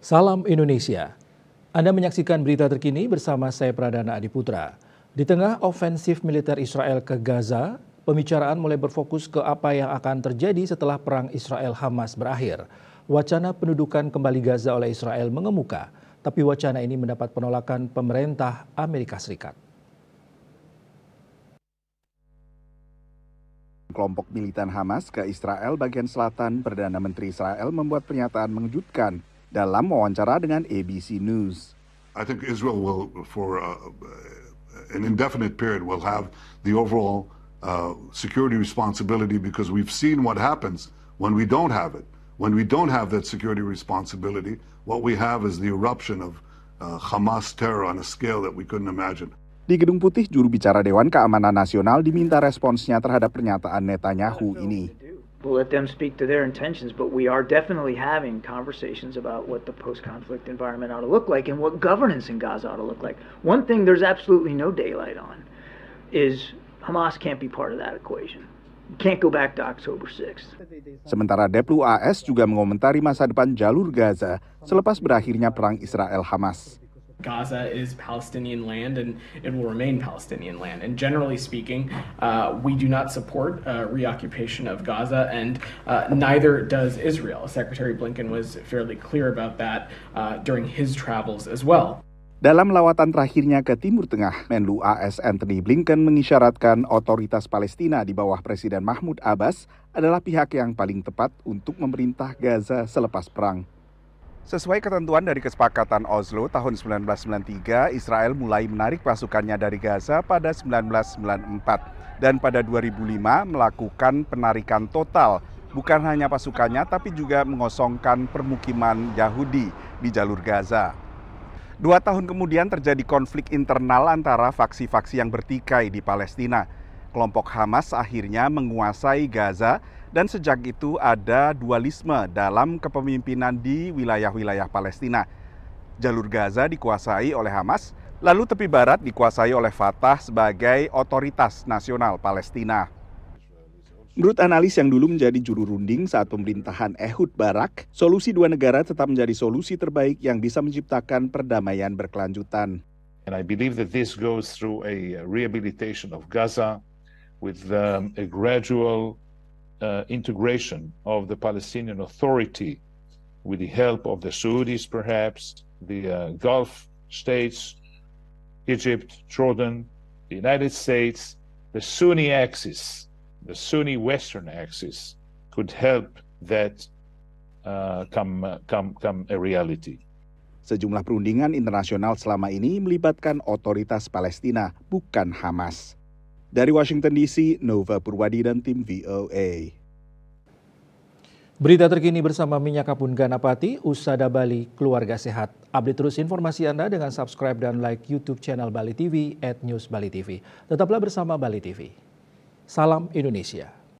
Salam Indonesia. Anda menyaksikan berita terkini bersama saya Pradana Adiputra. Di tengah ofensif militer Israel ke Gaza, pembicaraan mulai berfokus ke apa yang akan terjadi setelah perang Israel-Hamas berakhir. Wacana pendudukan kembali Gaza oleh Israel mengemuka, tapi wacana ini mendapat penolakan pemerintah Amerika Serikat. Kelompok militan Hamas ke Israel bagian selatan, Perdana Menteri Israel membuat pernyataan mengejutkan dalam wawancara dengan ABC News. I think Israel will, for an indefinite period, will have the overall security responsibility because we've seen what happens when we don't have it. When we don't have that security responsibility, what we have is the eruption of Hamas terror on a scale that we couldn't imagine. Di Gedung Putih, juru bicara Dewan Keamanan Nasional diminta responsnya terhadap pernyataan Netanyahu ini. We'll let them speak to their intentions, but we are definitely having conversations about what the post-conflict environment ought to look like and what governance in Gaza ought to look like. One thing there's absolutely no daylight on is Hamas can't be part of that equation. Can't go back to October 6th. Sementara Deplu AS juga mengomentari masa depan jalur Gaza selepas berakhirnya perang Israel-Hamas. Gaza is Palestinian land and it will remain Palestinian land. And generally speaking, we do not support reoccupation of Gaza, and neither does Israel. Secretary Blinken was fairly clear about that during his travels as well. Dalam lawatan terakhirnya ke Timur Tengah, Menlu AS Antony Blinken mengisyaratkan otoritas Palestina di bawah Presiden Mahmud Abbas adalah pihak yang paling tepat untuk memerintah Gaza selepas perang. Sesuai ketentuan dari Kesepakatan Oslo tahun 1993, Israel mulai menarik pasukannya dari Gaza pada 1994 dan pada 2005 melakukan penarikan total, bukan hanya pasukannya tapi juga mengosongkan permukiman Yahudi di jalur Gaza. 2 tahun kemudian terjadi konflik internal antara faksi-faksi yang bertikai di Palestina. Kelompok Hamas akhirnya menguasai Gaza dan sejak itu ada dualisme dalam kepemimpinan di wilayah-wilayah Palestina. Jalur Gaza dikuasai oleh Hamas, lalu tepi barat dikuasai oleh Fatah sebagai otoritas nasional Palestina. Menurut analis yang dulu menjadi juru runding saat pemerintahan Ehud Barak, solusi 2 negara tetap menjadi solusi terbaik yang bisa menciptakan perdamaian berkelanjutan. And I believe that this goes through a rehabilitation of Gaza with a gradual integration of the Palestinian Authority with the help of the Saudis, perhaps, the Gulf states, Egypt, Jordan, the United States, the Sunni axis, the Sunni Western axis could help that come a reality. Sejumlah perundingan internasional selama ini melibatkan otoritas Palestina, bukan Hamas. Dari Washington DC, Nova Purwadi dan tim VOA. Berita terkini bersama Minyak Kapun Ganapati, Usada Bali, Keluarga Sehat. Update terus informasi Anda dengan subscribe dan like YouTube channel Bali TV @newsbalitv. Tetaplah bersama Bali TV. Salam Indonesia.